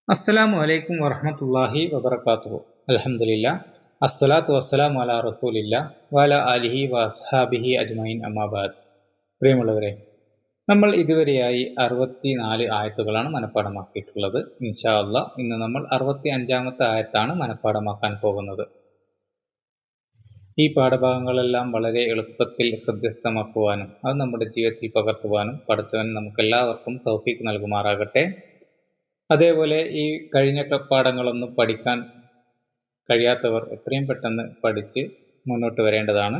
അസ്സലാമു അലൈക്കും വറഹ്മത്തുള്ളാഹി വബറകാതുഹു. അൽഹംദുലില്ലാ അസ്സലാത്തു വസ്സലാമു അലാ റസൂലില്ലാ വഅലാ ആലിഹി വഅസ്ഹാബിഹി അജ്മഈൻ അമ്മാ ബഅദ്. പ്രിയമുള്ളവരെ, നമ്മൾ ഇതുവരെയായി 64 ആയത്തുകളാണ് മനഃപ്പാഠമാക്കിയിട്ടുള്ളത്. ഇൻഷാ അല്ലാഹ് ഇന്ന് നമ്മൾ 65-ാമത്തെ ആയത്താണ് മനഃപ്പാഠമാക്കാൻ പോകുന്നത്. ഈ പാഠഭാഗങ്ങളെല്ലാം വളരെ എളുപ്പത്തിൽ ഹൃദ്യസ്ഥമാക്കുവാനും അത് നമ്മുടെ ജീവിതത്തിൽ പകർത്തുവാനും പടച്ചവൻ നമുക്കെല്ലാവർക്കും തൗഫീഖ് നൽകുമാറാകട്ടെ. അതേപോലെ ഈ കഴിഞ്ഞ പാഠങ്ങളൊന്നും പഠിക്കാൻ കഴിയാത്തവർ എത്രയും പെട്ടെന്ന് പഠിച്ച് മുന്നോട്ട് വരേണ്ടതാണ്.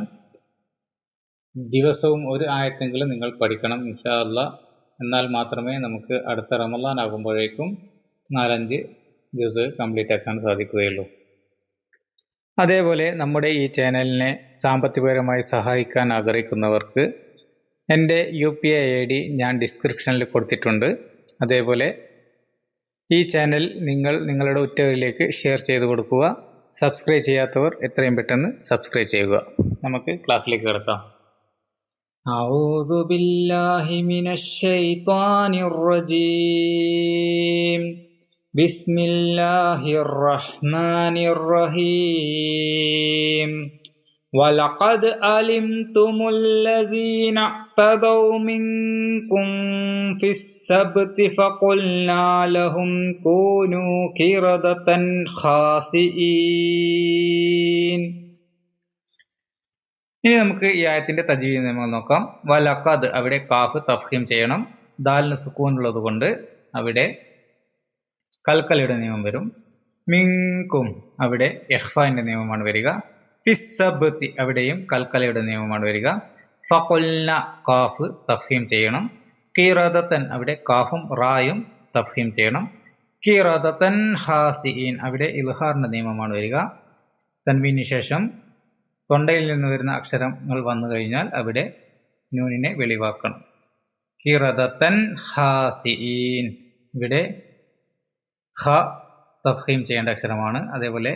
ദിവസവും ഒരു ആയത്തെങ്കിലും നിങ്ങൾ പഠിക്കണം ഇൻഷാ അല്ലാഹ്. എന്നാൽ മാത്രമേ നമുക്ക് അടുത്ത റമളാൻ ആകുമ്പോഴേക്കും 4-5 ജുസ് കംപ്ലീറ്റ് ആക്കാൻ സാധിക്കുകയുള്ളൂ. അതേപോലെ നമ്മുടെ ഈ ചാനലിനെ സാമ്പത്തികപരമായി സഹായിക്കാൻ ആഗ്രഹിക്കുന്നവർക്ക് എൻ്റെ UPI ID ഞാൻ ഡിസ്ക്രിപ്ഷനിൽ കൊടുത്തിട്ടുണ്ട്. അതേപോലെ ഈ ചാനൽ നിങ്ങളുടെ ഉറ്റവരിലേക്ക് ഷെയർ ചെയ്ത് കൊടുക്കുക. സബ്സ്ക്രൈബ് ചെയ്യാത്തവർ എത്രയും പെട്ടെന്ന് സബ്സ്ക്രൈബ് ചെയ്യുക. നമുക്ക് ക്ലാസ്സിലേക്ക് കിടക്കാം. അഊദു ബില്ലാഹി മിനശ് ശൈത്വാനിർ റജീം. ബിസ്മില്ലാഹിർ റഹ്മാനിർ റഹീം. വലഖദ് അലിംതുമുല്ലസീന അഅ്തദൗ മിൻകും ഫിസ്സബ്തി ഫഖുൽനാ ലഹും കൂനൂ ഖിറദതൻ ഖാസിഈൻ. ഇനി നമുക്ക് ഈ ആയത്തിന്റെ തജ്വീദ് നിയമങ്ങൾ നോക്കാം. വലഖദ്, അവിടെ കാഫ് തഫ്ഖീം ചെയ്യണം. ദാലിന് സുക്കൂൻ ഉള്ളത് കൊണ്ട് അവിടെ കൽക്കലയുടെ നിയമം വരും. മിൻകും, അവിടെ ഇഖ്ഫാന്റെ നിയമമാണ് വരിക. ഫിസ്സബ്തി, അവിടെയും കൽക്കലയുടെ നിയമമാണ് വരിക. ഫഖുൽന, കാഫ് തഫ്ഹീം ചെയ്യണം. ഖിറദതൻ, അവിടെ കാഫും റായും തഫ്ഹീം ചെയ്യണം. ഖിറദതൻ ഖാസിഈൻ, അവിടെ ഇൽഹാറിന്റെ നിയമമാണ് വരിക. തൻവീന് ശേഷം തൊണ്ടയിൽ നിന്ന് വരുന്ന അക്ഷരങ്ങൾ വന്നു കഴിഞ്ഞാൽ അവിടെ നൂനിനെ വെളിവാക്കണം. ഖിറദതൻ ഖാസിഈൻ, ഇവിടെ ഖ തഫ്ഹീം ചെയ്യേണ്ട അക്ഷരമാണ്. അതേപോലെ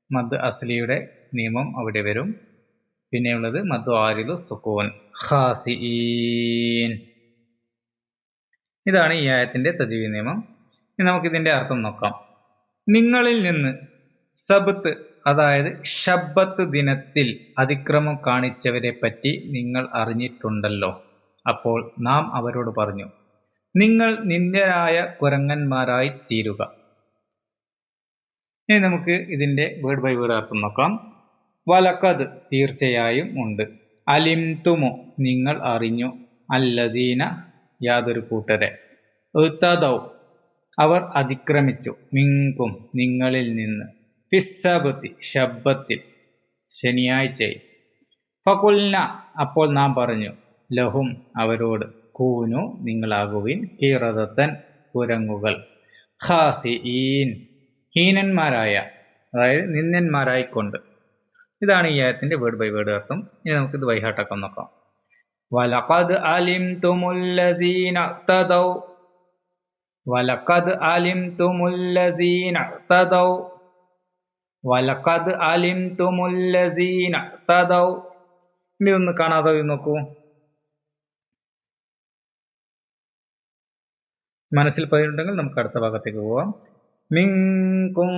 മദ് അസ്ലിയുടെ നിയമം അവിടെ വരും. പിന്നെയുള്ളത് മദ് ആരിദു സുക്കൂൻ, ഖാസിഈൻ. ഇതാണ് ഈ ആയത്തിന്റെ തജ്വീദ് നിയമം. ഇനി നമുക്കിതിന്റെ അർത്ഥം നോക്കാം. നിങ്ങളിൽ നിന്ന് സബ്ത്ത്, അതായത് ശബ്ബത്ത് ദിനത്തിൽ അതിക്രമം കാണിച്ചവരെ പറ്റി നിങ്ങൾ അറിഞ്ഞിട്ടുണ്ടല്ലോ. അപ്പോൾ നാം അവരോട് പറഞ്ഞു, നിങ്ങൾ നിന്ദ്യരായ കുരങ്ങന്മാരായി തീരുക. ഇനി നമുക്ക് ഇതിന്റെ വേർഡ് ബൈ വേർഡ് അർത്ഥം നോക്കാം. വലഖദ്, തീർച്ചയായും ഉണ്ട്. അലിംതുമു, നിങ്ങൾ അറിഞ്ഞു. അല്ലദീന, യാതൊരു കൂട്ടരെ. ഇഅ്തദൗ, അവർ അതിക്രമിച്ചു. മിൻകും, നിങ്ങളിൽ നിന്ന്. ഫിസ്സബ്തി, ശബ്ബത്തിൽ, ശനിയാഴ്ചയിൽ. ഫഖുൽന, അപ്പോൾ നാം പറഞ്ഞു. ലഹും, അവരോട്. കൂനു, നിങ്ങളാകുവിൻ. ഖിറദതൻ, കുരങ്ങുകൾ. ഖാസിഈൻ, ഹീനന്മാരായ, അതായത് നിന്ദ്യന്മാരായിക്കൊണ്ട്. ഇതാണ് ഈ ആയത്തിന്റെ വേർഡ് ബൈ വേർഡ് അർത്ഥം. ഇനി നമുക്കിത് ബൈഹാട്ടാക്കാൻ നോക്കാം. വലഖദ് അലിംതുമുല്ലസീന അഅ്തദൗ. വലഖദ് അലിംതുമുല്ലസീന അഅ്തദൗ. വലഖദ് അലിംതുമുല്ലസീന അഅ്തദൗ. ഇനി ഒന്ന് കാണാതെ നോക്കൂ. മനസ്സിൽ പതിയിട്ടുണ്ടെങ്കിൽ നമുക്ക് അടുത്ത ഭാഗത്തേക്ക് പോവാം. മിൻകും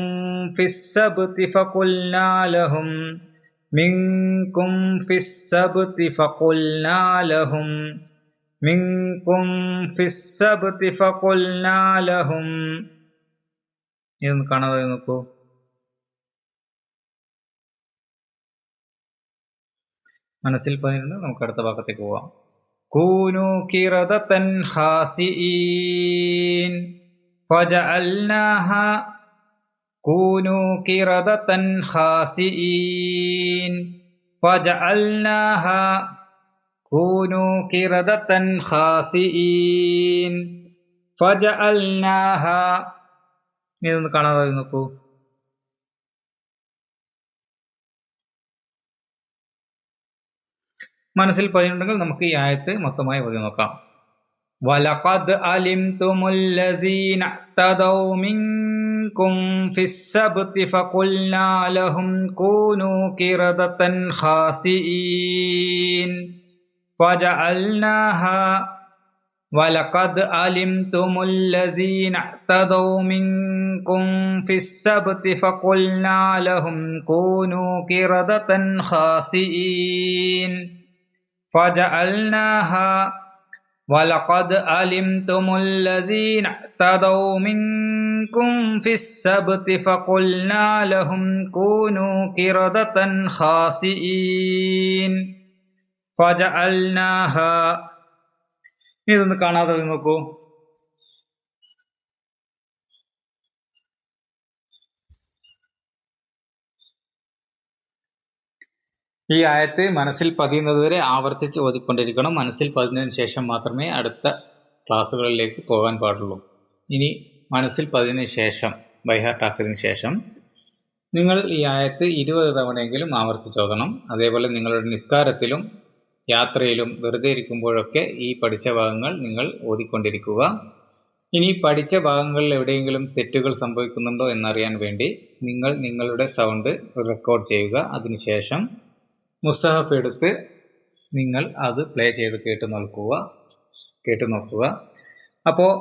ഫിസ്സബ്തി ഫഖുൽനാ ലഹും. മിൻകും ഫിസ്സബ്തി ഫഖുൽനാ ലഹും. മിൻകും ഫിസ്സബ്തി ഫഖുൽനാ ലഹും. ഇതൊന്ന് കാണാതെ നോക്കൂ. മനസ്സിൽ പതിയിട്ടുണ്ടെങ്കിൽ നമുക്ക് അടുത്ത ഭാഗത്തേക്ക് പോവാം. കൂനൂ ഖിറദതൻ ഖാസിഈൻ ഫജഅൽനാഹാ. കൂനൂ ഖിറദതൻ ഖാസിഈൻ ഫജഅൽനാഹാ. കൂനൂ ഖിറദതൻ ഖാസിഈൻ ഫജഅൽനാഹാ. ഇതൊന്ന് കാണാതെ നോക്കൂ. മനസ്സിൽ പതിയുണ്ടെങ്കിൽ നമുക്ക് ഈ ആയത്ത് മൊത്തമായി ഓതി നോക്കാം. വലഖദ് അലിംതുമുല്ലസീന അഅ്തദൗ മിൻകും ഫിസ്സബ്തി ഫഖുൽനാ ലഹും കൂനൂ ഖിറദതൻ ഖാസിഈൻ ഫജഅൽനാഹാ. وَلَقَدْ عَلِمْتُمُ الَّذِينَ اعْتَدَوْا مِنْكُمْ فِي السَّبْتِ فَقُلْنَا لَهُمْ كُونُوا قِرَدَةً خَاسِئِينَ فَجَعَلْنَاهَا وَلَقَدْ عَلِمْتُمُ الَّذِينَ اعْتَدَوْا مِنْكُمْ فِي السَّبْتِ فَقُلْنَا لَهُمْ كُونُوا قِرَدَةً خَاسِئِينَ فَجَعَلْنَاهَا. ഇതൊന്ന് കാണാതെ നോക്കൂ. ഈ ആയത്ത് മനസ്സിൽ പതിയുന്നതുവരെ ആവർത്തിച്ച് ഓതിക്കൊണ്ടിരിക്കണം. മനസ്സിൽ പതിഞ്ഞതിന് ശേഷം മാത്രമേ അടുത്ത ക്ലാസ്സുകളിലേക്ക് പോകാൻ പാടുള്ളൂ. ഇനി മനസ്സിൽ പതിഞ്ഞതിന് ശേഷം, ബൈഹാർട്ടാക്കിയതിന് ശേഷം നിങ്ങൾ ഈ ആയത്ത് 20 തവണയെങ്കിലും ആവർത്തിച്ചോതണം. അതേപോലെ നിങ്ങളുടെ നിസ്കാരത്തിലും യാത്രയിലും വെറുതെ ഇരിക്കുമ്പോഴൊക്കെ ഈ പഠിച്ച ഭാഗങ്ങൾ നിങ്ങൾ ഓതിക്കൊണ്ടിരിക്കുക. ഇനി പഠിച്ച ഭാഗങ്ങളിൽ എവിടെയെങ്കിലും തെറ്റുകൾ സംഭവിക്കുന്നുണ്ടോ എന്നറിയാൻ വേണ്ടി നിങ്ങൾ നിങ്ങളുടെ സൗണ്ട് റെക്കോർഡ് ചെയ്യുക. അതിനുശേഷം മുസ്തഹഫ് എടുത്ത് നിങ്ങൾ അത് പ്ലേ ചെയ്ത് കേട്ടു നോക്കുക. അപ്പോൾ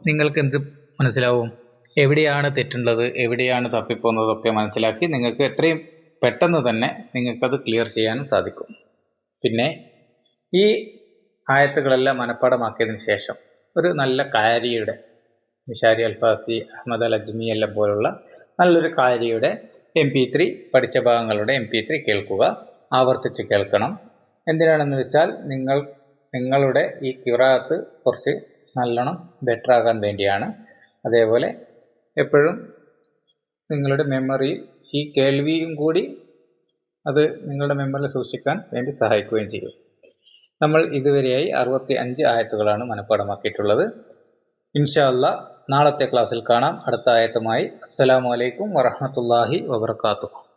നിങ്ങൾക്ക് എന്ത് മനസ്സിലാവും? എവിടെയാണ് തെറ്റുള്ളത്, എവിടെയാണ് തപ്പിപ്പോകുന്നതൊക്കെ മനസ്സിലാക്കി നിങ്ങൾക്ക് എത്രയും പെട്ടെന്ന് തന്നെ നിങ്ങൾക്കത് ക്ലിയർ ചെയ്യാനും സാധിക്കും. പിന്നെ ഈ ആയത്തുകളെല്ലാം മനഃപ്പാടമാക്കിയതിന് ശേഷം ഒരു നല്ല കാരിയുടെ, മിഷാരി അൽഫാസി, അഹമ്മദ് അൽ അജ്മി എല്ലാം പോലുള്ള നല്ലൊരു കാരിയുടെ MP3, പഠിച്ച ഭാഗങ്ങളുടെ MP3 കേൾക്കുക. ആവർത്തിച്ച് കേൾക്കണം. എന്തിനാണെന്ന് വെച്ചാൽ നിങ്ങളുടെ ഈ ഖിറാഅത്ത് കുറച്ച് നല്ലോണം ബെറ്റർ ആകാൻ വേണ്ടിയാണ്. അതേപോലെ എപ്പോഴും നിങ്ങളുടെ മെമ്മറിയിൽ ഈ കേൾവിയും കൂടി അത് നിങ്ങളുടെ മെമ്മറിയിൽ സൂക്ഷിക്കാൻ വേണ്ടി സഹായിക്കുകയും ചെയ്യും. നമ്മൾ ഇതുവരെയായി 65 ആയത്തുകളാണ് മനഃപ്പാടമാക്കിയിട്ടുള്ളത്. ഇൻഷാ അല്ലാഹ് നാളത്തെ ക്ലാസ്സിൽ കാണാം അടുത്ത ആയത്തുമായി. അസ്സലാമു അലൈക്കും വറഹ്മത്തുള്ളാഹി വബറകാതുഹു.